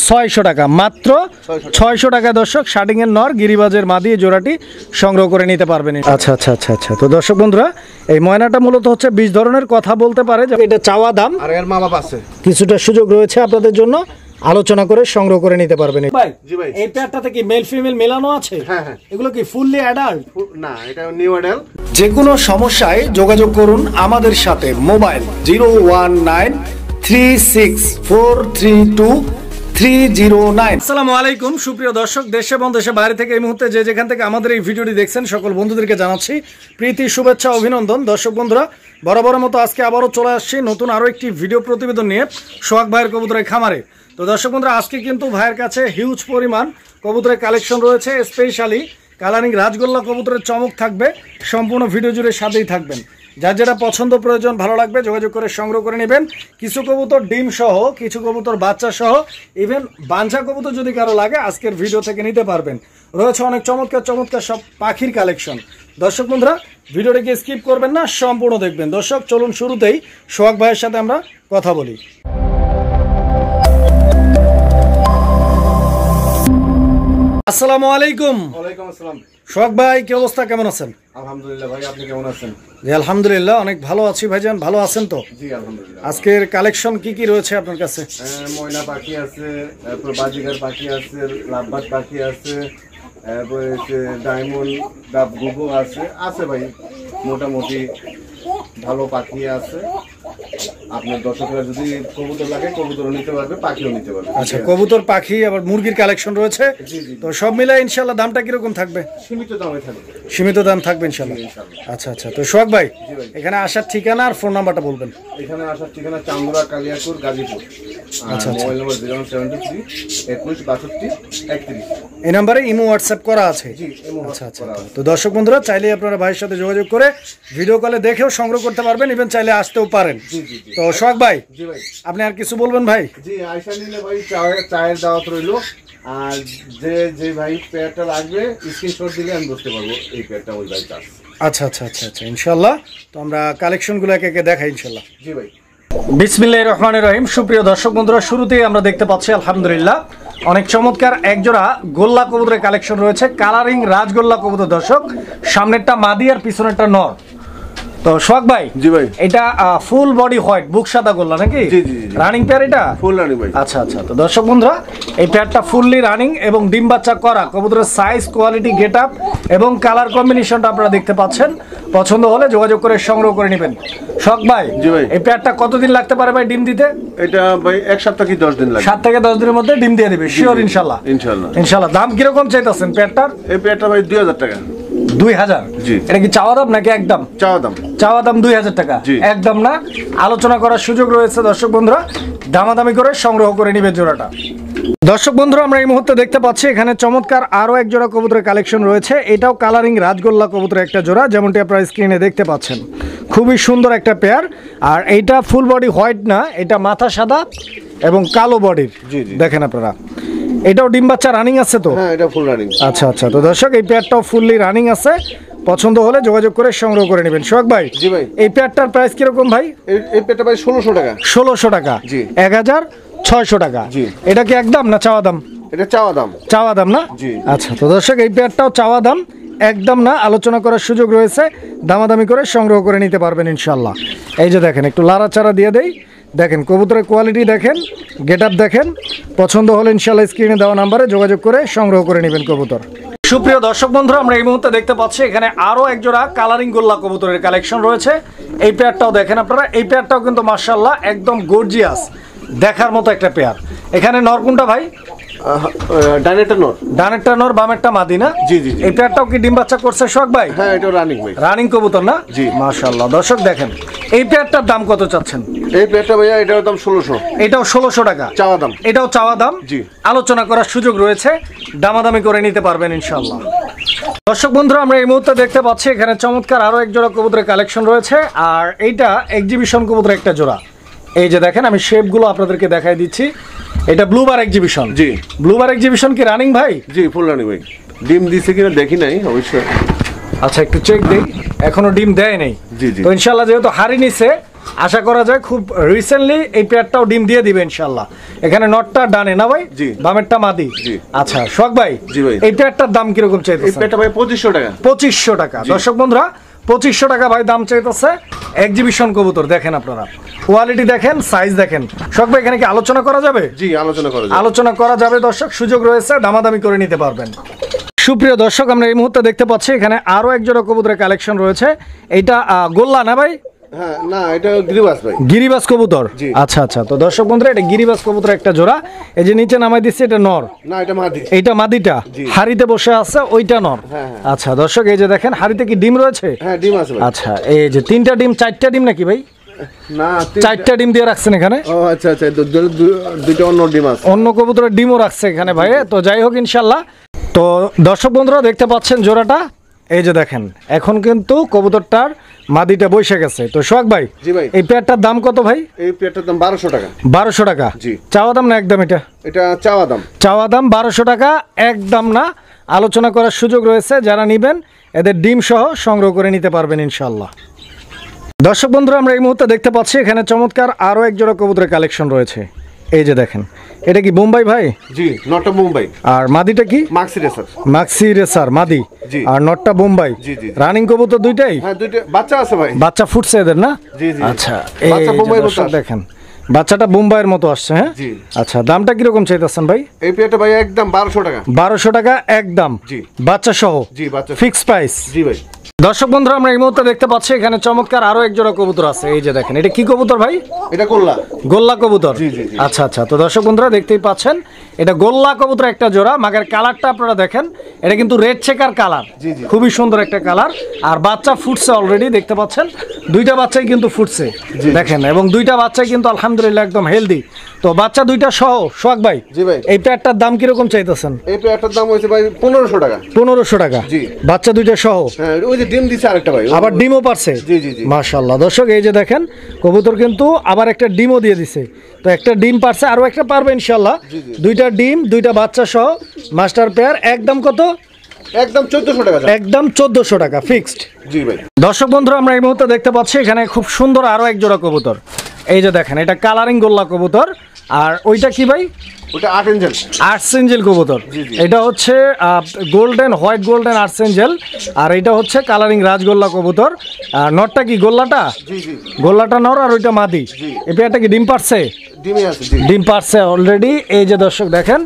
600 টাকা, মাত্র 600 টাকা দর্শক। শার্টিং এর নর গিরিবাজের মাদি জোড়াটি সংগ্রহ করে নিতে পারবেন। আচ্ছা আচ্ছা আচ্ছা আচ্ছা। তো দর্শক বন্ধুরা, এই ময়নাটা মূলত হচ্ছে 20 ধরনের কথা বলতে পারে, যে এটা চাওয়া দাম আর এর মা বাপ আছে, কিছুটা সুযোগ রয়েছে আপনাদের জন্য, আলোচনা করে সংগ্রহ করে নিতে পারবেন। ভাই জি ভাই, এই পেয়ারটাতে কি মেল ফিমেল মেলানো আছে? হ্যাঁ হ্যাঁ। এগুলো কি ফুললি অ্যাডাল্ট? না, এটা নিউ অ্যাডাল্ট। যে কোনো সমস্যায় যোগাযোগ করুন আমাদের সাথে। মোবাইল 01936432309। আসসালামু আলাইকুম সুপ্রিয় দর্শক, দেশে এবং দেশের বাইরে থেকে এই মুহূর্তে যে যেখান থেকে আমাদের এই ভিডিওটি দেখছেন সকল বন্ধুদেরকে জানাচ্ছি প্রীতি, শুভেচ্ছা, অভিনন্দন। দর্শক বন্ধুরা, বরাবরের মতো আজকে আবারও চলে আসছি নতুন আরও একটি ভিডিও প্রতিবেদন নিয়ে সোহাগ ভাইয়ের কবুতরের খামারে। তো দর্শক বন্ধুরা, আজকে কিন্তু ভাইয়ের কাছে হিউজ পরিমাণ কবুতরের কালেকশন রয়েছে, স্পেশালি কালারিং রাজগোল্লা কবুতরের চমক থাকবে। সম্পূর্ণ ভিডিও জুড়ে সাথেই থাকবেন। যার যেটা পছন্দ প্রয়োজন ভালো লাগবে যোগাযোগ করে সংগ্রহ করে নেবেন। কিছু কবুতর ডিম সহ, কিছু কবুতর বাচ্চা সহ, ইভেন বাঞ্ছা কবুতর যদি কারো লাগে আজকের ভিডিও থেকে নিতে পারবেন। রয়েছে অনেক চমৎকার চমৎকার সব পাখির কালেকশন। দর্শক বন্ধুরা, ভিডিওটাকে স্কিপ করবেন না, সম্পূর্ণ দেখবেন। দর্শক চলুন শুরুতেই সোহাগ ভাইয়ের সাথে আমরা কথা বলি। আসসালামু আলাইকুম। ওয়ালাইকুম আসসালাম। সোহাগ ভাই, কি অবস্থা, কেমন আছেন? আলহামদুলিল্লাহ ভাই, আপনি কেমন আছেন? জি আলহামদুলিল্লাহ, অনেক ভালো আছি ভাইজান। ভালো আছেন তো? জি আলহামদুলিল্লাহ। আজকের কালেকশন কি কি রয়েছে আপনার কাছে? ময়না পাখি আছে, তারপর বাজিগার পাখি আছে, লাভবাট পাখি আছে, তারপর ডায়মন্ড ডাব গুগো আছে ভাই, মোটামুটি ভালো পাখি আছে। আপনার দর্শকরা যদি কবুতর লাগে কবুতরও নিতে পারবে, পাখিও নিতে পারবে। আচ্ছা, কবুতর, পাখি, আবার মুরগির কালেকশন রয়েছে। তো সব মিলাই ইনশাল্লাহ দামটা কিরকম থাকবে? সীমিত দামে থাকবে। সীমিত দাম থাকবে ইনশাল্লাহ। আচ্ছা আচ্ছা। তো সোহাগ ভাই, এখানে আসার ঠিকানা আর ফোন নাম্বারটা বলবেন। এখানে আসার ঠিকানা চান্দুরা, কালিয়াকুর, গাজীপুর। আচ্ছা, মোবাইল নম্বর 07321623130। এই নাম্বারে ইমো হোয়াটসঅ্যাপ করা আছে। আচ্ছা আচ্ছা। তো দর্শক বন্ধুরা, চাইলে আপনারা ভাইয়ের সাথে যোগাযোগ করে ভিডিও কলে দেখেও সংগ্রহ করতে পারবেন, ইভেন চাইলে আসতেও পারেন। তো সোহাগ ভাই, জি ভাই, আপনি আর কিছু বলবেন ভাই? জি, আয়সা নিলে ভাই চায়ের দাওয়াত রইলো। আর যে ভাই পেয়ারটা লাগবে স্ক্রিনশট দিলে আমি বুঝতে পারবো এই পেয়ারটা ওই ভাই চাষ। আচ্ছা আচ্ছা আচ্ছা আচ্ছা, ইনশাল্লাহ। তো আমরা কালেকশনগুলো একে একে দেখাই ইনশাল্লাহ। জি ভাই। বিসমিল্লাহির রহমানির রহিম। সুপ্রিয় দর্শক বন্ধুরা, শুরুতেই আমরা দেখতে পাচ্ছি আলহামদুলিল্লাহ অনেক চমৎকার একজোড়া গোল্লা কবুতরের কালেকশন রয়েছে, কালারিং রাজগোল্লা কবুতর। দর্শক, সামনেরটা মাদি আর পিছনেরটা নর। তো সোহাগ ভাই, জি ভাই, এটা ফুল বডি হোয়াইট, বুক সাদা গোল্লা নাকি? জি জি জি, রানিং পেয়ার এটা? ফুল রানিং ভাই। আচ্ছা আচ্ছা। তো দর্শক বন্ধুরা, এই পেয়ারটা ফুললি রানিং এবং ডিম বাচ্চা করা। কবুতরের সাইজ, কোয়ালিটি, গেটআপ এবং কালার কম্বিনেশনটা আপনারা দেখতে পাচ্ছেন। পছন্দ হলে যোগাযোগ করে সংগ্রহ করে নেবেন। সোহাগ ভাই, জি ভাই, এই পেয়ারটা কতদিন লাগতে পারে ভাই ডিম দিতে? এটা ভাই 1 সপ্তাহ কি 10 দিন লাগে। 7 থেকে 10 দিনের মধ্যে ডিম দিয়ে দিবে, শিওর ইনশাআল্লাহ? ইনশাআল্লাহ। ইনশাআল্লাহ। দাম কিরকম চাইতেছেন পেয়ারটার? এই পেয়ারটা ভাই 2000 টাকা। 2000? জি। এটা কি চাওয়া দাম নাকি একদম? চাওয়া দাম। চাওয়া দাম 2000 টাকা, একদম না, আলোচনা করার সুযোগ রয়েছে। দর্শক বন্ধুরা, দামাদামি করে সংগ্রহ করে নিবে জোড়াটা। দর্শক বন্ধুরা, আমরা এই মুহূর্তে দেখতে পাচ্ছি এখানে চমৎকার আরো এক জোড়া কবুতরের কালেকশন রয়েছে। এটাও কালারিং রাজগোল্লা কবুতরের একটা জোড়া, যেমনটি আপনারা স্ক্রিনে দেখতে পাচ্ছেন। খুবই সুন্দর একটা পেয়ার। আর এইটা ফুল বডি হোয়াইট না, এটা মাথা সাদা এবং কালো বডির। দেখেন আপনারা, এটাও ডিম বাচ্চা রানিং আছে তো? হ্যাঁ, এটা ফুল রানিং। আচ্ছা আচ্ছা। তো দর্শক, এই পেয়ারটাও ফুললি রানিং আছে। পছন্দ হলে যোগাযোগ করে সংগ্রহ করে নেবেন। সোহাগ ভাই, জি ভাই, এই পেয়ারটার প্রাইস কিরকম ভাই? এই পেয়ারটা ভাই 1600 টাকা। 1600 টাকা? জি। 1600 টাকা? জি। এটা কি একদম না চাওয়া দাম? এটা চাওয়া দাম। চাওয়া দাম না? জি। আচ্ছা। তো দর্শক, এই পেয়ারটাও চাওয়া দাম, একদম না, আলোচনা করার সুযোগ রয়েছে। দামাদামি করে সংগ্রহ করে নিতে পারবেন ইনশাল্লাহ। এই যে দেখেন, একটু লাড়াচাড়া দিয়ে দেই। দেখেন কবুতরের কোয়ালিটি দেখেন, গেটআপ দেখেন। পছন্দ হলে ইনশাল্লাহ স্ক্রিনে দেওয়া নাম্বারে যোগাযোগ করে সংগ্রহ করে নেবেন কবুতর। সুপ্রিয় দর্শক বন্ধুরা, আমরা এই মুহূর্তে দেখতে পাচ্ছি এখানে আরো এক জোড়া কালারিং গোল্লা কবুতরের কালেকশন রয়েছে। এই পেয়ারটাও দেখেন আপনারা, এই পেয়ারটাও কিন্তু মাশাআল্লাহ একদম গর্জিয়াস, দেখার মতো একটা পেয়ার। এখানে নর কোনটা ভাই? ডানেরটা নর। ডানেরটা নর, বামেরটা মাদি না? জি জি। এই পেয়ারটাও কি ডিম বাচ্চা করছে সোহাগ ভাই? হ্যাঁ, এটা রানিং ভাই। রানিং কবুতর না? জি। মাশাআল্লাহ। দর্শক দেখেন, এই পেয়ারটার দাম কত চাচ্ছেন? এই পেয়ারটা ভাইয়া এটার দাম 1600। এটাও 1600 টাকা চাওয়া দাম? এটাও চাওয়া দাম। জি। আলোচনা করার সুযোগ রয়েছে, দামাদামি করে নিতে পারবেন ইনশাআল্লাহ। দর্শক বন্ধুরা, আমরা এই মুহূর্তে দেখতে পাচ্ছি এখানে চমৎকার আরো এক জোড়া কবুতরের কালেকশন রয়েছে। আর এইটা এক্সিবিশন কবুতরের একটা জোড়া। এই যে দেখেন, আমি শেপগুলো আপনাদেরকে দেখাই দিচ্ছি। এটা ব্লুবার এক্সিবিশন। জি। ব্লুবার এক্সিবিশন কি রানিং ভাই? জি, ফুল রানিং ভাই। ডিম দিছে কিনা দেখি নাই অবশ্যই। আচ্ছা, একটু চেক দেই। এখনো ডিম দেয় নাই। জি জি। তো ইনশাআল্লাহ যেহেতু হারি নিছে, আশা করা যায় খুব রিসেন্টলি এই পেয়ারটাও ডিম দিয়ে দিবে ইনশাআল্লাহ। এখানে নটটা ডানে না ভাই? জি। বামেরটা মাদি। জি। আচ্ছা সোহাগ ভাই, জি ভাই। এই পেয়ারটার দাম কিরকম এই চাইতেছেন? পেয়ারটা ভাই 2500 টাকা। 2500 টাকা। দর্শক বন্ধুরা 2500 টাকা ভাই দাম চাইতেছে। এক্সিবিশন কবুতর দেখেন আপনারা, কোয়ালিটি দেখেন, সাইজ দেখেন। সোহাগ ভাই এখানে কি আলোচনা করা যাবে? জি, আলোচনা করা যাবে। আলোচনা করা যাবে দর্শক, সুযোগ রয়েছে, দামাদামি করে নিতে পারবেন। সুপ্রিয় দর্শক, আমরা এই মুহূর্তে দেখতে পাচ্ছি এখানে আরো এক জোড়া কবুতরের কালেকশন রয়েছে। এটা গোল্লা না ভাই? হ্যাঁ, না এটা গিরিবাস ভাই। গিরিবাস কবুতর। জি। আচ্ছা আচ্ছা, তো দর্শক বন্ধুরা এটা গিরিবাস কবুতর একটা জোড়া। এই যে নিচে নামাই দিচ্ছি, এটা নর। না, এটা মাদি। এইটা মাদিটা জি। হাড়িতে বসে আছে, ওইটা নর। হ্যাঁ। আচ্ছা দর্শক, এই যে দেখেন হাড়িতে কি ডিম রয়েছে? হ্যাঁ, ডিম আছে ভাই। আচ্ছা, এই যে 3টা ডিম 4টা ডিম নাকি ভাই? না, 4টা ডিম দিয়ে রাখছেন এখানে। ও আচ্ছা আচ্ছা, দুইটা অন্য ডিম আছে। অন্য কবুতরের ডিমও রাখছে এখানে ভাই। তো যাই হোক ইনশাল্লাহ। তো দর্শক বন্ধুরা দেখতে পাচ্ছেন জোড়াটা, এই যে দেখেন এখন কিন্তু কবুতরটার মাদিটা বসে গেছে। তো সোহাগ ভাই, জি ভাই। এই পেয়ারটার দাম কত ভাই? এই পেয়ারটার দাম 1200 টাকা। 1200 টাকা। জি। চাওয়া দাম না একদম? এটা চাওয়া দাম। চাওয়া দাম 1200 টাকা, একদম না, আলোচনা করার সুযোগ রয়েছে। যারা নেবেন এদের ডিম সহ সংগ্রহ করে নিতে পারবেন ইনশাল্লাহ। দর্শক বন্ধুরা আমরা এই মুহূর্তে দেখতে পাচ্ছি এখানে চমৎকার আরো এক জোড়া কবুতরের কালেকশন রয়েছে। এই যে দেখেন, এটা কি বোম্বাই ভাই? জি, নটটা মুম্বাই। আর মাদিটা কি? মাক্সি রেসার। মাক্সি রেসার মাদি। জি। আর নটটা বোম্বাই। জি, জি। রানিং কবুতর দুইটাই? হ্যাঁ, দুইটা বাচ্চা আছে ভাই। বাচ্চা ফুটছে এদের না? জি, জি। আচ্ছা, বাচ্চা এই বোম্বাইয়ের মতো দর্শক আসছে। দেখেন বাচ্চাটা বোম্বাইয়ের মতো আসছে। হ্যাঁ। জি। আচ্ছা, দামটা কিরকম চাইতেছেন ভাই? এই পেয়ারটা ভাই একদম 1200 টাকা। 1200 টাকা একদম। জি। বাচ্চা সহ? জি, বাচ্চা। Fix price? জি ভাই। দর্শক বন্ধুরা আমরা এই মুহূর্তে দেখতে পাচ্ছি এখানে চমৎকার আরো এক জোড়া কবুতর আছে। এই যে দেখেন, এটা কি কবুতর ভাই? এটা গোল্লা। গোল্লা কবুতর। জি, জি, জি। আচ্ছা আচ্ছা, তো দর্শক বন্ধুরা দেখতেই পাচ্ছেন এটা গোল্লা কবুতর একটা জোড়া। মাগের কালারটা আপনারা দেখেন, এটা কিন্তু রেড চেকার কালার। জি, জি। খুবই সুন্দর একটা কালার। আর বাচ্চা ফুটছে অলরেডি, দেখতে পাচ্ছেন দুইটা বাচ্চাই কিন্তু ফুটছে দেখেন, এবং দুইটা বাচ্চাই কিন্তু আলহামদুলিল্লাহ একদম হেলদি। তো বাচ্চা দুইটা সহ সোহাগ ভাই, জি ভাই। এই পেয়ারটার দাম কিরকম চাইতেছেন? এই পেয়ারটার দাম হয়েছে ভাই 1500 টাকা। 1500 টাকা। জি। বাচ্চা দুইটা সহ? হ্যাঁ, ওই যে ডিম দিছে আরেকটা ভাই। আবার ডিমও পারছে? জি, জি, জি। মাশাআল্লাহ। দর্শক এই যে দেখেন কবুতর কিন্তু আবার একটা ডিমও দিয়ে দিছে। তো একটা ডিম পারছে, আরো একটা পারবে ইনশাআল্লাহ। জি, জি। দুইটা ডিম, দুইটা বাচ্চা সহ মাস্টার পেয়ার। একদম কত? একদম 1400 টাকা। একদম 1400 টাকা ফিক্সড। জি ভাই। দর্শক বন্ধুরা আমরা এই মুহূর্তে দেখতে পাচ্ছি এখানে খুব সুন্দর আরো এক জোড়া কবুতর। এই যে দেখেন, এটা কালারিং গোল্লা কবুতর। আর ওইটা কি ভাই? ওটা আট এঞ্জেল। আর্টসেঞ্জেল কবুতর। জি, জি। এটা হচ্ছে গোল্ডেন, হোয়াইট গোল্ডেন আর্টসেঞ্জেল। আর এটা হচ্ছে কালারিং রাজগোল্লা কবুতর। আর নরটা কি গোল্লাটা? জি, জি। গোল্লাটা নর আর ওইটা মাদি। জি। এই পেয়ারটা কি ডিম পারছে? ডিমই আছে। জি। ডিম পারছে অলরেডি। এই যে দর্শক দেখেন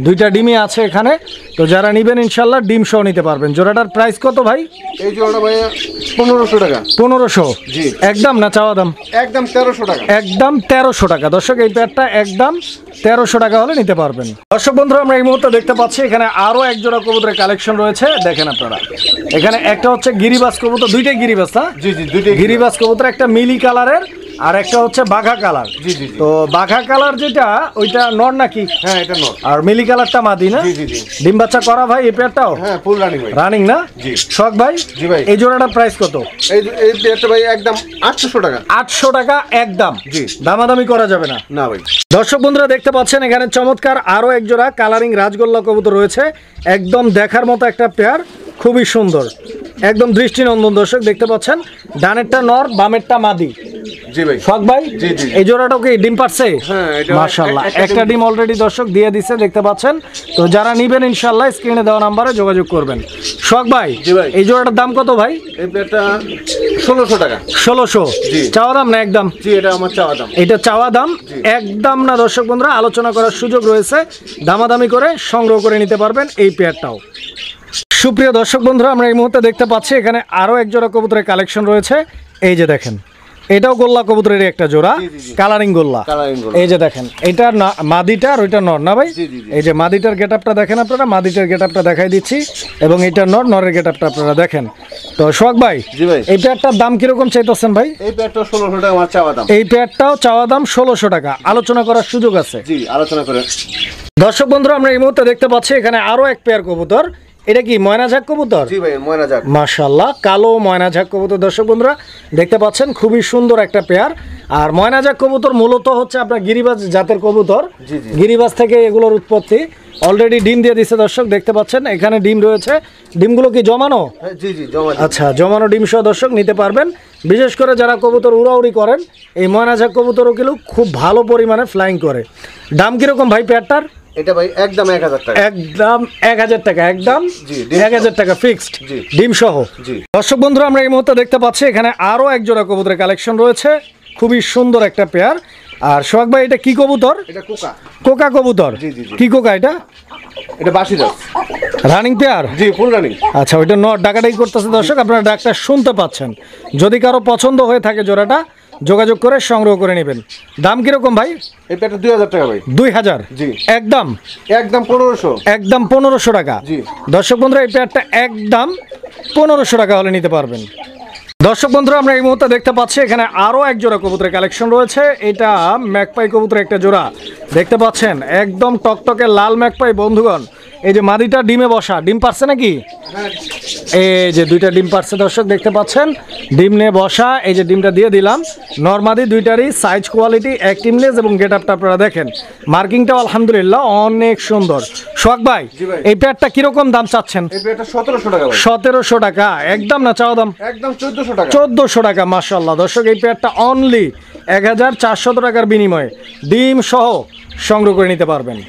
দুইটা ডিমই আছে এখানে। তো যারা নিবেন ইনশাল্লাহ ডিম সহ নিতে পারবেন। জোড়াটার প্রাইস কত ভাই? এই জোড়াটা ভাই 1500 টাকা। 1500? জি। একদম না চাওয়া দাম? একদম 1300 টাকা। একদম 1300 টাকা। দর্শক এই পেয়ারটা একদম 1300 টাকা হলে নিতে পারবেন। দর্শক বন্ধুরা আমরা এই মুহূর্তে দেখতে পাচ্ছি এখানে আরো এক জোড়া কবুতরের কালেকশন রয়েছে। দেখেন আপনারা এখানে একটা হচ্ছে গিরিবাস কবুতর, দুইটাই গিরিবাস না? জি, জি, দুইটাই গিরিবাস কবুতর, একটা মিলি কালারের আর একটা হচ্ছে বাঘা কালার। জি, জি, জি। তো বাঘা কালার যেটা ওইটা নর নাকি? হ্যাঁ, এটা নর। আর মিলি কালারটা মাদি না? জি, জি, জি। ডিম বাচ্চা করা ভাই এই পেয়ারটাও? হ্যাঁ, ফুল রানিং ভাই। রানিং না? জি। শখ ভাই? জি ভাই। এই জোড়াটার প্রাইস কত? এই পেয়ারটা ভাই একদম 800 টাকা। 800 টাকা একদম। জি। দামাদামি করা যাবে না? না ভাই। দর্শক বন্ধুরা দেখতে পাচ্ছেন এখানে চমৎকার আরো এক জোড়া কালারিং রাজগোল্লা কবুতর রয়েছে। একদম দেখার মতো একটা পেয়ার, খুবই সুন্দর, একদম দৃষ্টিনন্দন। দর্শক দেখতে পাচ্ছেন ডানেরটা নর, বামেরটা মাদি। জি ভাই। শখ ভাই, জি, জি। এই জোড়াটাও কি ডিম পারছে? হ্যাঁ, এটা মাশাআল্লাহ একটা একটা ডিম অলরেডি দর্শক দিয়ে দিছে, দেখতে পাচ্ছেন। তো যারা নিবেন ইনশাআল্লাহ স্ক্রিনে দেওয়া নম্বরে যোগাযোগ করবেন। শখ ভাই, জি ভাই। এই জোড়াটার দাম কত ভাই? এই পেয়ারটা 1600 টাকা। 1600? জি। চাওয়া দাম না একদম? জি, এটা আমার চাওয়া দাম। এটা চাওয়া দাম একদম না। দর্শক বন্ধুরা আলোচনা করার সুযোগ রয়েছে, দামাদামি করে সংগ্রহ করে নিতে পারবেন এই পেয়ারটাও। সুপ্রিয় দর্শক বন্ধুরা আমরা এই মুহূর্তে দেখতে পাচ্ছি এখানে আরো এক জোড়া কবুতরের কালেকশন রয়েছে। এই যে দেখেন এটাও গোল্লা কবুতরের একটা জোড়া, কালারিং গোল্লা। এই যে দেখেন এটা মাদিটা আর ওইটা নর না ভাই? এই যে মাদিটার গেটআপটা দেখেন আপনারা, মাদিটার গেটআপটা দেখাই দিচ্ছি, এবং এটা নর, নরের গেটআপটা আপনারা দেখেন। তো সোহাগ ভাই, জি ভাই। এই পেয়ারটার দাম কিরকম চাইতেছেন ভাই? এই পেয়ারটা 1600 টাকা আমার চাওয়া দাম। এই পেয়ারটাও চাওয়া দাম 1600 টাকা, আলোচনা করার সুযোগ আছে। জি, আলোচনা করে। দর্শক বন্ধুরা আমরা এই মুহূর্তে দেখতে পাচ্ছি এখানে আরো এক পেয়ার কবুতর। এটা কি ময়না ঝাক কবুতর? জি ভাই, ময়না ঝাক। মাশাআল্লাহ, কালো ময়না ঝাক কবুতর। দর্শক বন্ধুরা দেখতে পাচ্ছেন খুবই সুন্দর একটা পেয়ার। আর ময়না ঝাক কবুতর মূলত হচ্ছে আপনার গিরিবাজ জাতের কবুতর। জি, জি। গিরিবাজ থেকে এগুলোর উৎপত্তি। অলরেডি ডিম দিয়ে দিচ্ছে দর্শক দেখতে পাচ্ছেন, এখানে ডিম রয়েছে। ডিমগুলো কি জমানো? জি, জি, জমা। আচ্ছা, জমানো ডিম সহ দর্শক নিতে পারবেন। বিশেষ করে যারা কবুতর উড়াউড়ি করেন এই ময়নাঝাক কবুতরও কিন্তু খুব ভালো পরিমাণে ফ্লাইং করে। দাম কিরকম ভাই পেয়ারটার? এটা ভাই একদম 1000 টাকা। একদম 1000 টাকা, একদম 1000 টাকা ফিক্সড, ডিম সহ। দর্শক বন্ধুরা আমরা এই মুহূর্তে দেখতে পাচ্ছি এখানে আরো এক জোড়া কবুতরের কালেকশন রয়েছে, খুবই সুন্দর একটা পেয়ার। আর সোহাগ ভাই এটা কি কবুতর? এটা কোকা। কোকা কবুতর? কি কোকা এটা? এটা বাসিরাজ রানিং পেয়ার? জি ফুল রানিং। আচ্ছা, ওইটা নট ডাকাডাকি করতেছে দর্শক, আপনারা ডাকটা শুনতে পাচ্ছেন। যদি কারো পছন্দ হয়ে থাকে জোড়াটা যোগাযোগ করে সংগ্রহ করে নেবেন। দাম কিরকম ভাই? এই পেয়ারটা 2000 টাকা ভাই। 2000? জি। একদম 1500। একদম 1500 টাকা। জি। দর্শক বন্ধুরা এই পেয়ারটা একদম 1500 টাকা হলে নিতে পারবেন। দর্শক বন্ধুরা আমরা এই মুহূর্তে দেখতে পাচ্ছি এখানে আরো এক জোড়া কবুতরের কালেকশন রয়েছে। এটা ম্যাকপাই কবুতরের একটা জোড়া দেখতে পাচ্ছেন, একদম টকটকে লাল ম্যাকপাই বন্ধুগণ। এই যে মাদিটা ডিমে বসা, ডিম পারছে নাকি? এই যে দুইটা ডিম পারছে দর্শক দেখতে পাচ্ছেন, ডিম নিয়ে বসা। এই যে ডিমটা দিয়ে দিলাম। নরমাদি দুইটারই সাইজ কোয়ালিটি অ্যাক্টিভনেস এবং গেট আপটা আপনারা দেখেন, মার্কিংটাও আলহামদুলিল্লাহ অনেক সুন্দর। সোহাগ ভাই এই পেয়ারটা কিরকম দাম চাচ্ছেন? এই পেয়ারটা 1700 টাকা ভাই। 1700 টাকা একদম না চাওয়া দাম? একদম 1400 টাকা। 1400 টাকা মাশাআল্লাহ। দর্শক এই পেয়ারটা অনলি 1400 টাকার বিনিময়ে ডিম সহ সংগ্রহ করে নিতে পারবেন।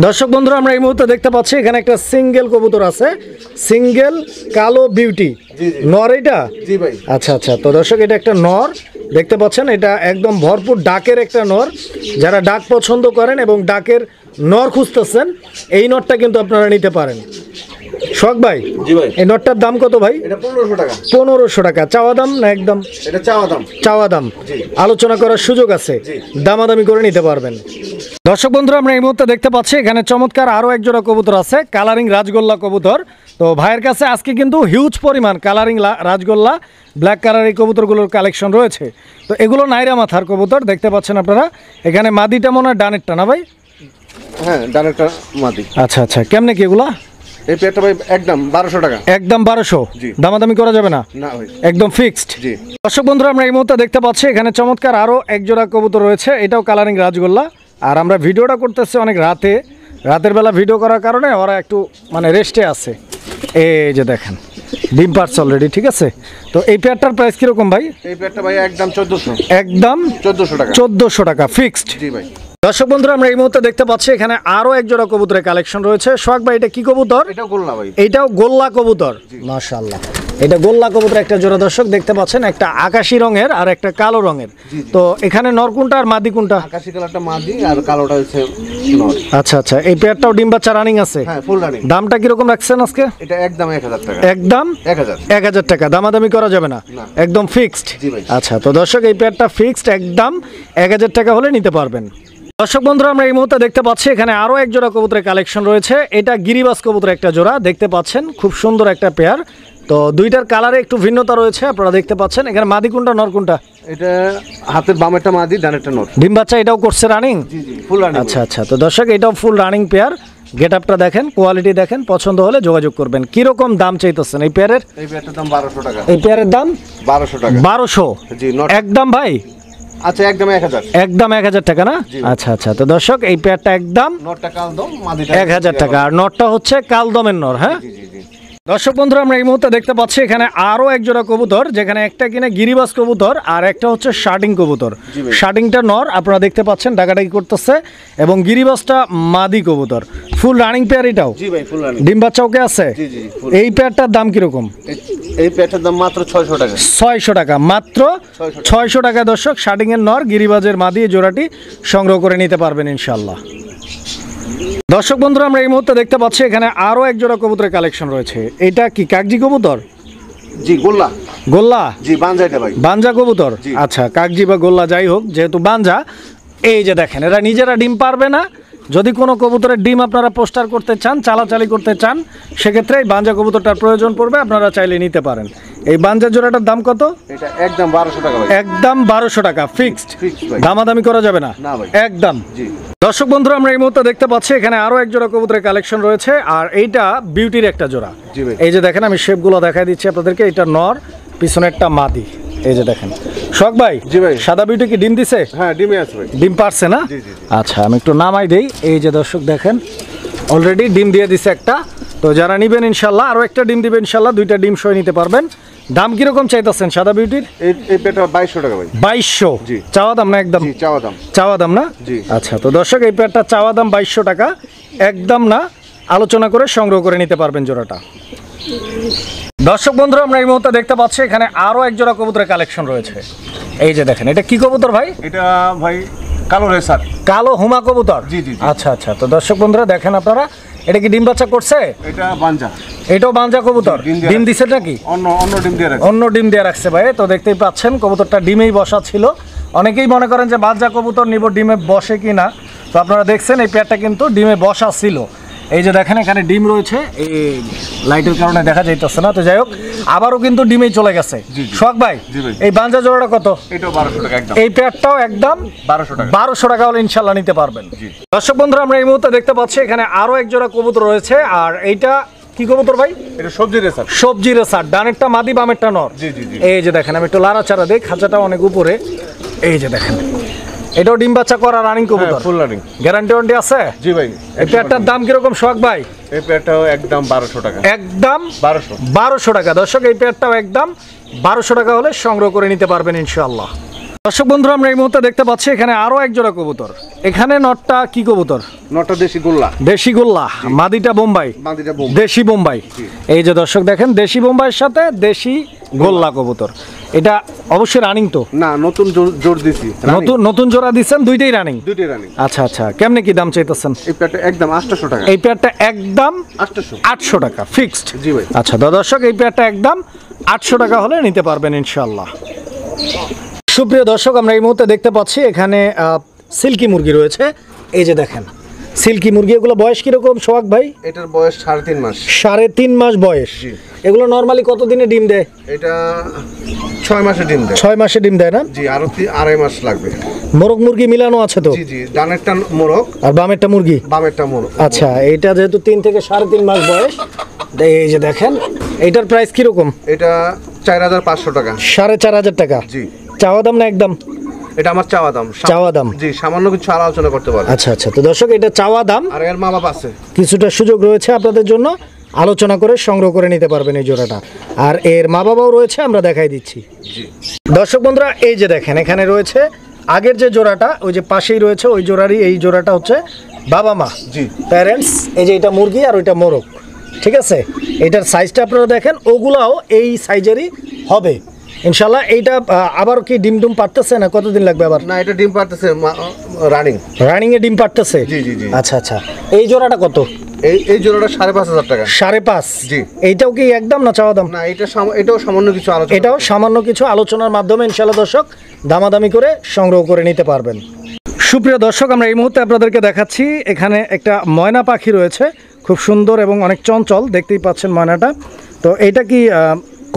দর্শক বন্ধুরা আমরা এই মুহূর্তে দেখতে পাচ্ছি এখানে একটা সিঙ্গেল কবুতর আছে, সিঙ্গেল কালো বিউটি নর। এটা? জি ভাই। আচ্ছা আচ্ছা, তো দর্শক এটা একটা নর দেখতে পাচ্ছেন, এটা একদম ভরপুর ডাকের একটা নর। যারা ডাক পছন্দ করেন এবং ডাকের নর খুঁজতেছেন এই নরটা কিন্তু আপনারা নিতে পারেন। শখ ভাই জি ভাই, এই নটটার দাম কত ভাই? এটা 1500 টাকা। 1500 টাকা চাওয়া দাম না একদম? এটা চাওয়া দাম। চাওয়া দাম, আলোচনা করার সুযোগ আছে, দামাদামি করে নিতে পারবেন। দর্শক বন্ধুরা আমরা এই মুহূর্তে দেখতে পাচ্ছি এখানে চমৎকার আরো এক জোড়া কবুতর আছে, কালারিং রাজগোল্লা কবুতর। তো ভাইয়ের কাছে আজকে কিন্তু হিউজ পরিমাণ কালারিং রাজগোল্লা ব্ল্যাক কালার এই কবুতরগুলোর কালেকশন রয়েছে। তো এগুলো নাইরা মাথার কবুতর দেখতে পাচ্ছেন আপনারা। এখানে মাদিটা মনে হয় ডানেরটা না ভাই? হ্যাঁ ডানেরটা মাদি। আচ্ছা আচ্ছা, কেমনে কি এগুলা? এই পেয়ারটা ভাই একদম 1200 টাকা। একদম 1200? দামাদামি করা যাবে না? না ভাই, একদম ফিক্সড। জি। দর্শক বন্ধুরা আমরা এই মুহূর্তে দেখতে পাচ্ছি এখানে চমৎকার আরো এক জোড়া কবুতর রয়েছে, এটাও কালারিং রাজগোল্লা। আর আমরা ভিডিওটা করতেছি অনেক রাতের বেলা ভিডিও করার কারণে ওরা একটু মানে রেস্টে আছে। এই যে দেখেন ডিম পারছে অলরেডি, ঠিক আছে। তো এই পেয়ারটার প্রাইস কিরকম ভাই? এই পেয়ারটা ভাই একদম 1400। একদম 1400 টাকা। 1400 টাকা ফিক্সড। জি ভাই। দর্শক বন্ধুরা আমরা এই মুহূর্তে দেখতে পাচ্ছি এখানে আরো এক জোড়া কবুতরের কালেকশন রয়েছে। সোহাগ ভাই এটা কি কবুতর? এটাও গোল্লা ভাই। এটাও গোল্লা কবুতর, মাশাআল্লাহ। এটা গোল্লা কবুতর একটা জোড়া দর্শক দেখতে পাচ্ছেন, একটা আকাশী রঙের আর একটা কালো রঙের। তো এখানে নর কোনটা আর মাদি কোনটা? আকাশী কালারটা মাদি আর কালোটা হচ্ছে নর। আচ্ছা আচ্ছা, এই পেয়ারটাও ডিম বাচ্চা রানিং আছে? হ্যাঁ ফুল রানিং। দামটা কিরকম রাখছেন আজকে? এটা একদম 1000 টাকা। একদম 1000 টাকা, দামাদামি করা যাবে না? একদম ফিক্সড। জি ভাই। আচ্ছা, তো দর্শক এই পেয়ারটা ফিক্সড একদম 1000 টাকা হলে নিতে পারবেন। দর্শক বন্ধুরা আমরা এই মুহূর্তে দেখতে পাচ্ছি এখানে আরো এক জোড়া কবুতরের কালেকশন রয়েছে। এটা গিরিবাজ কবুতর একটা জোড়া দেখতে পাচ্ছেন, খুব সুন্দর একটা পেয়ার। তো দুইটার কালারে একটু ভিন্নতা রয়েছে আপনারা দেখতে পাচ্ছেন। এখানে মাদি কোনটা নর কোনটা? এটা হাতের বামেরটা মাদি, ডানেরটা নর। ডিম বাচ্চা এটাও করছে রানিং? জি জি ফুল রানিং। আচ্ছা আচ্ছা, তো দর্শক এটাও ফুল রানিং পেয়ার। গেট আপটা দেখেন, কোয়ালিটি দেখেন, পছন্দ হলে যোগাযোগ করবেন। কিরকম দাম চাইতেছেন এই পেয়ারের? এই পেয়ারটার দাম 1200 টাকা। এই পেয়ারের দাম 1200 টাকা। 1200? জি। নট একদম ভাই? আচ্ছা একদম 1000। একদম 1000 টাকা না? আচ্ছা আচ্ছা, তো দর্শক এই পেয়ারটা একদম নটটা কালদম, মাদিটা 1000 টাকা। আর নটটা হচ্ছে কালদমের নর। হ্যাঁ জি জি জি। দর্শক বন্ধুরা আমরা এই মুহূর্তে দেখতে পাচ্ছি এখানে আরো এক জোড়া কবুতর, যেখানে একটা কিনা গিরিবাজ কবুতর আর একটা হচ্ছে শার্টিং কবুতর। শার্টিংটা নর আপনারা দেখতে পাচ্ছেন, ডাকাডাকি করতেছে, এবং গিরিবাজটা মাদি কবুতর। ফুল রানিং পেয়ার এটাও? জি ভাই ফুল রানিং। ডিম বাচ্চা ওকে আছে? জি জি। এই পেয়ারটার দাম কিরকম? এই পেয়ারটার দাম মাত্র 600 টাকা। 600 টাকা মাত্র? 600 টাকা দর্শক শার্টিং এর নর গিরিবাজের মাদি জোড়াটি সংগ্রহ করে নিতে পারবেন ইনশাআল্লাহ। দর্শক বন্ধুরা আমরা এই মুহূর্তে দেখতে পাচ্ছি এখানে আরো এক জোড়া কবুতরের কালেকশন রয়েছে। এটা কি কাকজি কবুতর? জি গোল্লা। গোল্লা? জি বানজা এটা ভাই। বানজা কবুতর? আচ্ছা, কাকজি বা গোল্লা যাই হোক, যেহেতু বানজা। এই যে দেখেন এরা নিজেরা ডিম পারবে না। যদি কোনো কবুতরের ডিম আপনারা পোস্টার করতে চান, চালাচালি করতে চান, সেক্ষেত্রে এই বানজা কবুতরটার প্রয়োজন পড়বে, আপনারা চাইলে নিতে পারেন। এই বানজা জোড়াটার দাম কত? এটা একদম 1200 টাকা ভাই। একদম 1200 টাকা ফিক্সড। ভাই। দামাদামি করা যাবে না? না ভাই। একদম। জি। দর্শক বন্ধুরা আমরা এই মুহূর্তে দেখতে পাচ্ছি এখানে আরো এক জোড়া কবুতরের কালেকশন রয়েছে, আর এইটা বিউটির একটা জোড়া। জি ভাই। এই যে দেখেন আমি শেপগুলো দেখাই দিচ্ছি আপনাদেরকে। এটা নর, পিছনেরটা মাদি। এই যে দেখেন। শখ ভাই? জি ভাই। সাদা বিউটি কি ডিম দিছে? হ্যাঁ ডিমে আছে ভাই। ডিম পারছে না? জি জি। আচ্ছা, আমি একটু নামাই দেই। এই যে দর্শক দেখেন অলরেডি ডিম দিয়ে দিছে একটা। তো যারা নিবেন ইনশাল্লাহ আরো একটা ডিম দিবেন ইনশাল্লাহ, দুইটা ডিম সহ নিতে পারবেন। দাম কিরকম চাইতেছেন সাদা বিউটির? এই পেয়ারটা 2200 টাকা ভাই। 2200 জি। চাওয়া দাম না একদম? জি চাওয়া দাম। চাওয়া দাম না? জি। আচ্ছা, তো দর্শক এই পেয়ারটা চাওয়া দাম 2200 টাকা, একদম না, আলোচনা করে সংগ্রহ করে নিতে পারবেন জোড়াটা। দর্শক বন্ধুরা, আমরা এই মুহূর্তে দেখতে পাচ্ছি এখানে আরো এক জোড়া কবুতরের কালেকশন রয়েছে। এই যে দেখেন, এটা কি কবুতর ভাই? এটা ভাই কালো রেসার, কালো হুমা কবুতর। জি জি। আচ্ছা আচ্ছা, তো দর্শক বন্ধুরা দেখেন আপনারা, এটা কি ডিম বাচ্চা করছে? এটা বাঞ্জা। এটাও বাঞ্জা কবুতর? ডিম দিছে নাকি? অন্য ডিম দিয়ে রাখছে। অন্য ডিম দিয়ে রাখছে ভাই। তো দেখতেই পাচ্ছেন কবুতরটা ডিমেই বসা ছিল। অনেকেই মনে করেন যে বাঞ্জা কবুতর নিব, ডিমে বসে কি না, তো আপনারা দেখছেন এই পেয়ারটা কিন্তু ডিমে বসা ছিল। এই যে দেখেন এখানে ডিম রয়েছে, এই লাইটের কারণে দেখা যাইতেছে না, তো যাই হোক আবারও কিন্তু ডিমেই চলে গেছে। সোহাগ ভাই, এই বাঞ্জা জোড়াটা কত? এটাও 1200 টাকা একদম। এই পেয়ারটাও একদম 1200 টাকা। 1200 টাকা হলে ইনশাল্লাহ নিতে পারবেন। দর্শক বন্ধুরা, আমরা এই মুহূর্তে দেখতে পাচ্ছি এখানে আরো এক জোড়া কবুতর রয়েছে। আর এইটা কি কবুতর ভাই? এটা সবজি রেসার। সবজি রেসার, ডানেরটা মাদি বামেরটা নর। জি জি জি। এই যে দেখেন, আমি একটু লাড়াচাড়া দেই, খাঁচাটা অনেক উপরে। এই যে দেখেন, এটাও ডিম বাচ্চা করা রানিং কবুতর? Full running. গ্যারান্টি ওয়ারেন্টি আছে? জি ভাই। এই পেয়ারটার দাম কিরকম সোহাগ ভাই? এই পেয়ারটাও একদম 1200 টাকা। একদম 1200 টাকা। দর্শক এই পেয়ারটাও একদম 1200 টাকা হলে সংগ্রহ করে নিতে পারবেন ইনশাআল্লাহ। দর্শক বন্ধুরা, আমরা এই মুহূর্তে দেখতে পাচ্ছি এখানে আরো এক জোড়া কবুতর। এখানে নটটা কি কবুতর? নটটা দেশি গোল্লা। দেশি গোল্লা, মাদিটা বোম্বাই। মাদিটা বোম্বাই। দেশি বোম্বাই। এই যে দর্শক দেখেন, দেশি বোম্বাইয়ের সাথে দেশি গোল্লা কবুতর। এটা অবশ্যই রানিং তো? না, নতুন জোর দিছি। নতুন জোড়া দিচ্ছেন? দুইটাই রানিং? দুইটাই রানিং। আচ্ছা আচ্ছা, কেমনে কি দাম চাইতেছেন? এই পেয়ারটা একদম 800 টাকা। এই পেয়ারটা একদম 800 টাকা ফিক্সড? জি ভাই। আচ্ছা, তো দর্শক এই পেয়ারটা একদম 800 টাকা হলে নিতে পারবেন ইনশাআল্লাহ। সুপ্রিয় দর্শক, আমরা এই মুহূর্তে দেখতে পাচ্ছি এখানে সিল্কি মুরগি রয়েছে। এই যে দেখেন সিল্কি মুরগি, এগুলো বয়স কিরকম সোহাগ ভাই? এটার বয়স 3.5 মাস। 3.5 মাস বয়স। এগুলো নরমালি কত দিনে ডিম দেয়? এটা 6 মাসে ডিম দেয়। 6 মাসে ডিম দেয় না? জি, আরো 2.5 মাস লাগবে। মোরগ মুরগি মিলানো আছে তো? জি জি, ডানেরটা মোরগ আর বামেরটা মুরগি? বামেরটা মোরগ। আচ্ছা, এটা যেহেতু 3 থেকে 3.5 মাস বয়স, এই যে দেখেন এটার প্রাইস কিরকম? এটা 4500 টাকা। 4500 টাকা? জি। চাওয়া দাম না একদম? এটা আমার চাওয়া দাম। চাওয়া দাম? জি, সামান্য কিছু আলোচনা করতে পারবো। আচ্ছা আচ্ছা, তো দর্শক এটা চাওয়া দাম, আর এর মা বাপ আছে, কিছুটা সুযোগ রয়েছে আপনাদের জন্য, আলোচনা করে সংগ্রহ করে নিতে পারবেন এই জোড়াটা। আর এর মা বাবাও রয়েছে, আমরা দেখাই দিচ্ছি। জি দর্শক বন্ধুরা, এই যে দেখেন এখানে রয়েছে আগের যে জোড়াটা, ওই যে পাশেই রয়েছে ওই জোড়ারই এই জোড়াটা হচ্ছে বাবা মা। জি, প্যারেন্টস। এই যে এটা মুরগি আর ওইটা মোরগ, ঠিক আছে? এটার সাইজটা আপনারা দেখেন, ওগুলাও এই সাইজেরই হবে ইনশাল্লাহ। এইটা আবার কি ডিম ডুম পারতেছে না? কতদিন লাগবে আবার? না, এটা ডিম পারতেছে রানিং এ ডিম পারতেছে? জি জি জি। আচ্ছা আচ্ছা, এই জোড়াটা কত? এই জোড়াটা 5500 টাকা। 5.5? জি। এইটাও কি একদম না চাওয়া দাম? না, এটাও সামান্য কিছু আলোচনা। এটাও সামান্য কিছু আলোচনার মাধ্যমে ইনশাল্লাহ দর্শক দামাদামি করে সংগ্রহ করে নিতে পারবেন। সুপ্রিয় দর্শক, আমরা এই মুহূর্তে আপনাদেরকে দেখাচ্ছি এখানে একটা ময়না পাখি রয়েছে, খুব সুন্দর এবং অনেক চঞ্চল, দেখতেই পাচ্ছেন ময়নাটা। তো এটা কি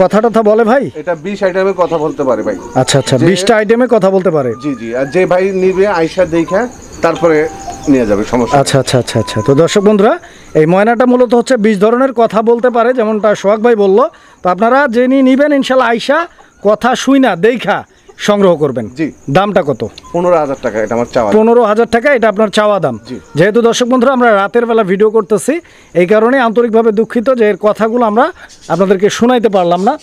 কথা টথা বলে ভাই? এটা 20 আইটেমে কথা বলতে পারে ভাই। আচ্ছা আচ্ছা, 20টা আইটেমে কথা বলতে পারে? জি জি। আর যে ভাই নিবে আয়শা দেখা তারপরে নিয়ে যাবে, সমস্যা। আচ্ছা আচ্ছা আচ্ছা আচ্ছা, তো দর্শক বন্ধুরা, এই ময়নাটা মূলত হচ্ছে 20 ধরনের কথা বলতে পারে, যেমনটা সোহাগ ভাই বললো। তো আপনারা যিনি নিবেন ইনশাল্লাহ আয়শা কথা শুই না দেখা সংগ্রহ করবেন। জি। দামটা কত? 15000 টাকা। এটা আমার চাওয়া। 15000 টাকা এটা আপনার চাওয়া দাম। যেহেতু দর্শক বন্ধুরা আমরা রাতের বেলা ভিডিও করতেছি, এই কারণে আন্তরিকভাবে দুঃখিত যে এর কথাগুলো আমরা আপনাদেরকে শোনাইতে পারলাম না।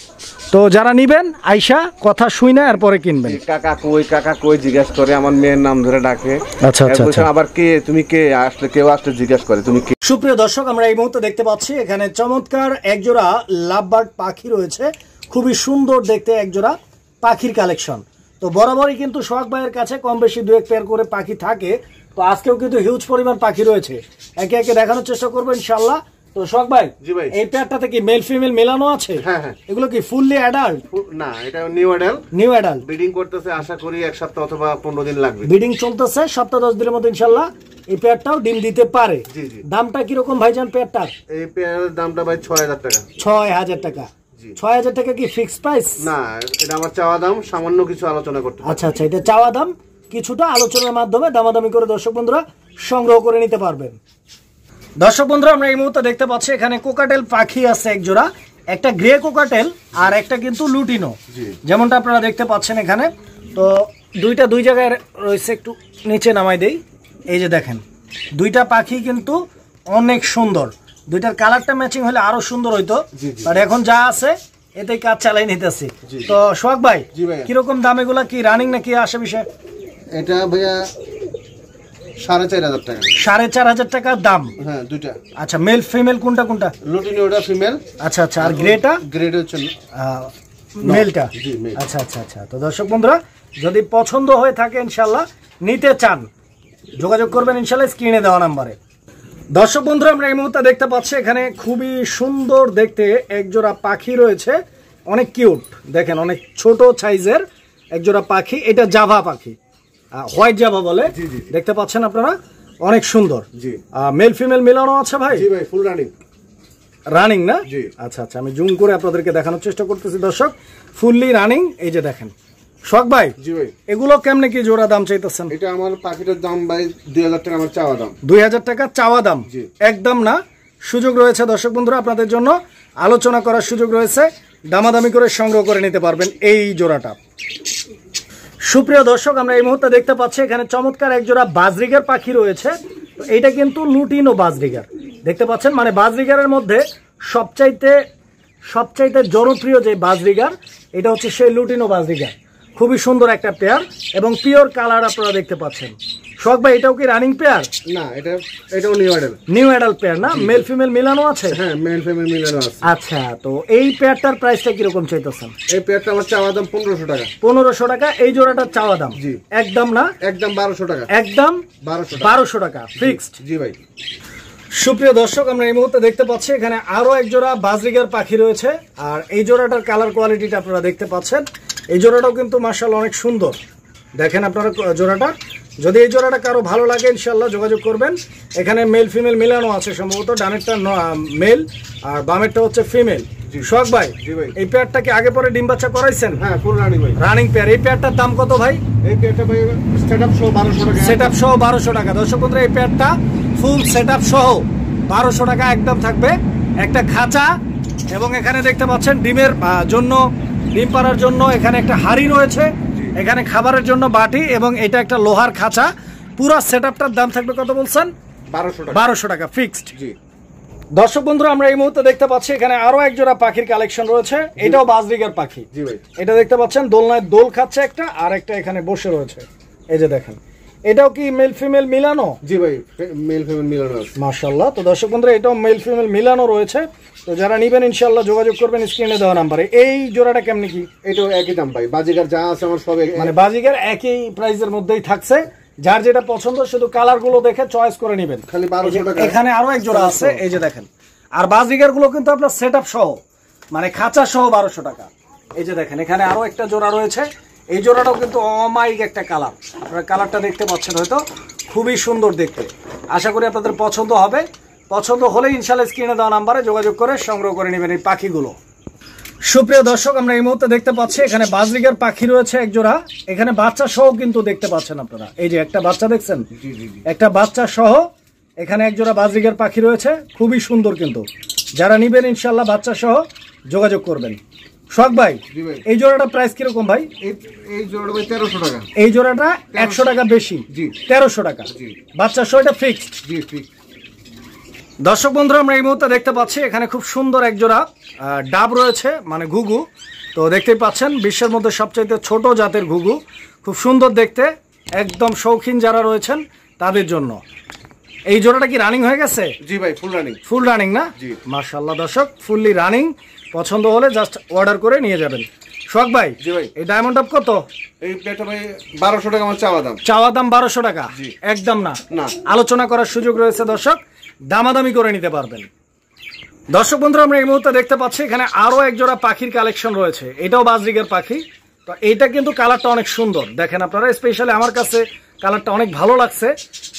তো যারা নিবেন আয়শা কথা শুই না এরপরে কিনবেন। কাকা কই জিজ্ঞাসা করে, আমার মেয়ের নাম ধরে ডাকে। আচ্ছা আচ্ছা, আবার কে তুমি, কে আসলে, কেউ আসলে জিজ্ঞাসা করে তুমি কে। সুপ্রিয় দর্শক, আমরা এই মুহূর্তে দেখতে পাচ্ছি এখানে চমৎকার একজোড়া লাভবার্ড পাখি রয়েছে, খুবই সুন্দর দেখতে একজোড়া পাখির কালেকশন। তো বরাবরই কিন্তু সোহাগ ভাইয়ের কাছে কম বেশি 2-1 পেয়ার করে পাখি থাকে। তো আজকেও কিন্তু হিউজ পরিমাণ পাখি রয়েছে, একে একে দেখানোর চেষ্টা করবো ইনশাল্লাহ। তো সোহাগ ভাই, জি ভাই, এই পেয়ারটাতে কি মেল ফিমেল মেলানো আছে? হ্যাঁ হ্যাঁ। এগুলো কি ফুললি অ্যাডাল্ট? না, এটা new adult. New adult breeding করতেছে, আশা করি 1 সপ্তাহ অথবা 15 দিন লাগবে। ব্রিডিং চলতেছে, সপ্তাহ 10 দিনের মতো ইনশাল্লাহ এই পেয়ারটাও ডিম দিতে পারে। জি জি। দামটা কিরকম ভাইজান পেয়ারটার? এই পেয়ারের দামটা ভাই 6000 টাকা। 6000 টাকা? 6000 টাকা কি ফিক্সড প্রাইস? না, এটা আমার চাওয়া দাম, সামান্য কিছু আলোচনা করতে। আচ্ছা আচ্ছা, এটা চাওয়া দাম, কিছুটা আলোচনার মাধ্যমে দামাদামি করে দর্শক বন্ধুরা সংগ্রহ করে নিতে পারবেন। দর্শক বন্ধুরা, আমরা এই মুহূর্তে দেখতে পাচ্ছি এখানে কোকাটেল পাখি আছে এক জোড়া, একটা গ্রে কোকাটেল আর একটা কিন্তু লুটিনো, যেমনটা আপনারা দেখতে পাচ্ছেন এখানে। তো দুইটা দুই জায়গায় রয়েছে, একটু নিচে নামাই দেই। এই যে দেখেন দুইটা পাখি কিন্তু অনেক সুন্দর, দুইটার কালারটা ম্যাচিং হলে আরো সুন্দর হইতো, বাট এখন যা আছে এতেই কাজ চালাই নিতেছি। তো সোহাগ ভাই কিরকম দাম এগুলা, কি রানিং নাকি আসে বিষয়? এটা ভাইয়া 4,500 টাকা। 4,500 টাকা দাম? হ্যাঁ, দুইটা। আচ্ছা, মেল ফিমেল কোনটা কোনটা? লুটিনো ওটা ফিমেল। আচ্ছা আচ্ছা, আর গ্রেটা? গ্রেড হচ্ছে মেলটা। আচ্ছা আচ্ছা আচ্ছা। তো দর্শক বন্ধুরা, যদি পছন্দ হয়ে থাকে ইনশাল্লাহ নিতে চান, যোগাযোগ করবেন ইনশাল্লাহ স্ক্রিনে দেওয়া নাম্বারে। দর্শক বন্ধুরা, আমরা এই মুহূর্তে দেখতে পাচ্ছি এখানে খুবই সুন্দর দেখতে একজোড়া পাখি রয়েছে, অনেক কিউট। দেখেন, অনেক ছোট সাইজের একজোড়া পাখি। এটা জাভা পাখি, হোয়াইট জাভা বলে। দেখতে পাচ্ছেন আপনারা, অনেক সুন্দর। মেল ফিমেল মিলানো আছে ভাই? জি ভাই, ফুল রানিং। রানিং না? আচ্ছা আচ্ছা, আমি জুম করে আপনাদেরকে দেখানোর চেষ্টা করতেছি দর্শক, ফুললি রানিং। এই যে দেখেন সোহাগ ভাই, জি ভাই, এগুলো কেমনে কি জোড়া দাম চাইতেছেন? এটা আমার পাখিটার দাম ভাই 2,000 টাকা আমার চাওয়া দাম। 2,000 টাকা চাওয়া দাম? একদম না, সুযোগ রয়েছে দর্শক বন্ধুরা, আপনাদের জন্য আলোচনা করার সুযোগ রয়েছে, দামাদামি করে সংগ্রহ করে নিতে পারবেন এই জোড়াটা। সুপ্রিয় দর্শক, আমরা এই মুহূর্তে দেখতে পাচ্ছি এখানে চমৎকার এক জোড়া বাজরিগার পাখি রয়েছে। তো এইটা কিন্তু লুটিনো বাজরিগার, দেখতে পাচ্ছেন। মানে বাজরিগারের মধ্যে সবচাইতে জনপ্রিয় যে বাজরিগার, এটা হচ্ছে সেই লুটিনো বাজরিগার। খুবই সুন্দর একটা পেয়ার এবং পিওর কালার আপনারা দেখতে পাচ্ছেন। শখ ভাই, এটাও কি রানিং পেয়ার? না, এটাও নিউ অ্যাডাল্ট পেয়ার না? মেল ফিমেল মিলানো আছে? হ্যাঁ, মেল ফিমেল মিলানো আছে। আচ্ছা, তো এই পেয়ারটার প্রাইসটা কিরকম চাইতেছেন? এই পেয়ারটা আমার চাওয়া দাম 1500 টাকা। 1500 টাকা এই জোড়াটার চাওয়া দাম? জি। একদম না? একদম 1200 টাকা। একদম 1200 টাকা ফিক্সড? জি ভাই। সুপ্রিয় দর্শক, আমরা এই মুহূর্তে দেখতে পাচ্ছি এখানে আরো এক জোড়া বাজরিগার পাখি রয়েছে, আর এই জোড়াটার কালার কোয়ালিটিটা আপনারা দেখতে পাচ্ছেন। এই জোড়াটাও কিন্তু মাশাআল্লাহ অনেক সুন্দর। দেখেন আপনারা জোড়াটা, যদি এই জোড়াটা কারো ভালো লাগে ইনশাআল্লাহ যোগাযোগ করবেন। এখানে মেল ফিমেল মিলানো আছে সম্ভবত, ডানেরটা মেল আর বামেরটা হচ্ছে ফিমেল। সোহাগ ভাই, এই পেয়ারটা কি আগে পরে ডিম বাচ্চা করাইছেন? হ্যাঁ, ফুল রানিং ভাই। Running pair. এই পেয়ারটার দাম কত ভাই? এই পেয়ারটা ভাই সেটআপ সহ 1200 টাকা। সেটআপ সহ 1200 টাকা। দর্শক বন্ধুরা, এই পেয়ারটা ফুল সেটআপ সহ 1200 টাকা একদম থাকবে। একটা খাঁচা এবং এখানে দেখতে পাচ্ছেন ডিমের জন্য, ডিম পাড়ার জন্য এখানে একটা হাড়ি রয়েছে, এখানে খাবারের জন্য বাটি, এবং এটা একটা লোহার খাঁচা। পুরো সেটআপটার দাম থাকবে কত বলছেন? 1200 টাকা ফিক্সড। জি। দর্শক বন্ধুরা, আমরা এই মুহূর্তে দেখতে পাচ্ছি এখানে আরো এক জোড়া পাখির কালেকশন রয়েছে। এটাও বাজরিগার পাখি। জি ভাই। এটা দেখতে পাচ্ছেন দোলনায় দোল খাচ্ছে একটা, আর একটা এখানে বসে রয়েছে। এই যে দেখেন, এটাও কি মেল ফিমেল মিলানো? জি ভাই, মেল ফিমেল মিলানো আছে। মাশাআল্লাহ। তো দর্শক বন্ধুরা, এটাও মেল ফিমেল মিলানো রয়েছে। তো যারা নেবেন ইনশাআল্লাহ যোগাযোগ করবেন স্ক্রিনে দেওয়া নাম্বারে। এই জোড়াটা কেমনে কি? এটাও একই দাম ভাই, বাজিগার যা আছে আমার সব মানে বাজিগার একই প্রাইসের মধ্যেই থাকছে। যার যেটা পছন্দ শুধু কালার গুলো দেখে চয়েস করে নেবেন। খালি 1200 টাকা। এখানে আরো এক জোড়া আছে, এই যে দেখেন। আর বাজিগার গুলো কিন্তু আপনার সেটআপ সহ, মানে খাঁচা সহ 1200 টাকা। এই যে দেখেন, এখানে আরো একটা জোড়া রয়েছে। এই জোড়াটাও কিন্তু অমাইক একটা কালার, আপনারা কালারটা দেখতে পাচ্ছেন হয়তো, খুবই সুন্দর দেখতে। আশা করি আপনাদের পছন্দ হবে। পছন্দ হলে ইনশাআল্লাহ স্ক্রিনে দেওয়া নাম্বারে যোগাযোগ করে সংগ্রহ করে নেবেন এই পাখিগুলো। সুপ্রিয় দর্শক, আমরা এই মুহূর্তে দেখতে পাচ্ছি এখানে বাজরিগার পাখি রয়েছে এক জোড়া। এখানে বাচ্চা সহ কিন্তু দেখতে পাচ্ছেন আপনারা। এই যে একটা বাচ্চা দেখছেন, একটা বাচ্চা সহ এখানে এক জোড়া বাজরিগার পাখি রয়েছে, খুবই সুন্দর কিন্তু। যারা নিবেন ইনশাআল্লাহ বাচ্চা সহ যোগাযোগ করবেন। শখ ভাই, এই জোড়াটা প্রাইস কিরকম ভাই? এই জোড়াটা ভাই 1300 টাকা। এই জোড়াটা 100 টাকা বেশি। জি, 1300 টাকা বাচ্চা সহ, এটা ফিক্সড? জি, ফিক্সড। দর্শক বন্ধুরা, আমরা এই মুহূর্তে দেখতে পাচ্ছি এখানে খুব সুন্দর এক জোড়া ডাব রয়েছে, মানে ঘুঘু। তো দেখতেই পাচ্ছেন বিশ্বের মধ্যে সবচাইতে ছোট জাতের ঘুঘু, খুব সুন্দর দেখতে, একদম শৌখিন যারা রয়েছেন তাদের জন্য। এই জোড়াটা কি রানিং হয়ে গেছে? জি ভাই, ফুল রানিং। ফুল রানিং না? জি। মাশাআল্লাহ দর্শক, ফুললি রানিং। পছন্দ হলে জাস্ট অর্ডার করে নিয়ে যাবেন। শখ ভাই, জি ভাই, এই ডায়মন্ড আপ কত? এই প্লেটটা ভাই 1200 টাকা আমার চাওয়া দাম। চাওয়া দাম 1200 টাকা? একদম না? না, আলোচনা করার সুযোগ রয়েছে দর্শক, দামাদামি করে নিতে পারবেন। দর্শক বন্ধুরা, আমরা এই মুহূর্তে দেখতে পাচ্ছি এখানে আরো এক জোড়া পাখির কালেকশন রয়েছে। এটাও বাজরিগার পাখি। তো এইটা কিন্তু কালারটা অনেক সুন্দর, দেখেন আপনারা, স্পেশালি আমার কাছে কালারটা অনেক ভালো লাগছে।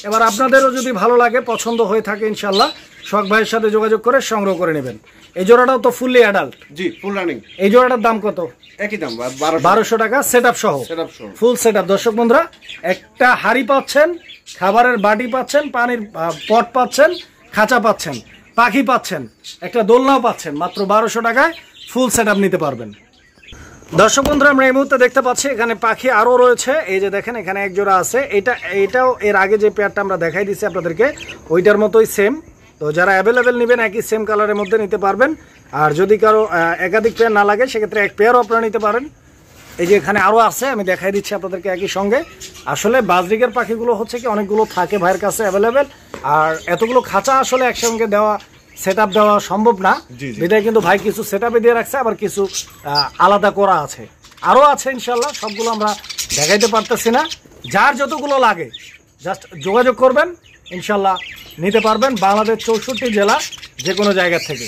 এবার আপনাদেরও যদি ভালো লাগে, পছন্দ হয়ে থাকে ইনশাআল্লাহ শখ ভাইয়ের সাথে যোগাযোগ করে সংগ্রহ করে নেবেন। এই জোড়াটাও তো ফুললি অ্যাডাল্ট? জি, ফুল রানিং। এই জোড়াটার দাম কত? একই দাম, 1200 টাকা সেটআপ সহ। Full setup. দর্শক বন্ধুরা, একটা হাড়ি পাচ্ছেন, খাবারের বাটি পাচ্ছেন, পানির পট পাচ্ছেন, খাঁচা পাচ্ছেন, পাখি পাচ্ছেন, একটা দোলনাও পাচ্ছেন, মাত্র 1200 টাকায় ফুল সেটআপ নিতে পারবেন। দর্শক বন্ধুরা, আমরা এই মুহূর্তে দেখতে পাচ্ছি এখানে পাখি আরো রয়েছে। এই যে দেখেন, এখানে এক জোড়া আছে। এটাও এর আগে যে পেয়ারটা আমরা দেখাই দিচ্ছি আপনাদেরকে, ওইটার মতোই সেম। তো যারা অ্যাভেলেবেল নেবেন একই সেম কালারের মধ্যে নিতে পারবেন। আর যদি কারো একাধিক পেয়ার না লাগে সেক্ষেত্রে এক পেয়ারও আপনারা নিতে পারেন। এই যে এখানে আরও আছে, আমি দেখাই দিচ্ছি আপনাদেরকে একই সঙ্গে। আসলে বাজরিকের পাখিগুলো হচ্ছে কি অনেকগুলো থাকে ভাইয়ের কাছে অ্যাভেলেবেল, আর এতগুলো খাঁচা আসলে একসঙ্গে দেওয়া সেট আপ দেওয়া সম্ভব না, বিধায় কিন্তু ভাই কিছু সেট আপে দিয়ে রাখছে, আবার কিছু আলাদা করা আছে, আরও আছে ইনশাল্লাহ। সবগুলো আমরা দেখাইতে পারতেছি না। যার যতগুলো লাগে জাস্ট যোগাযোগ করবেন, ইনশাল্লাহ নিতে পারবেন বাংলাদেশ 64 জেলা যে কোনো জায়গা থেকে।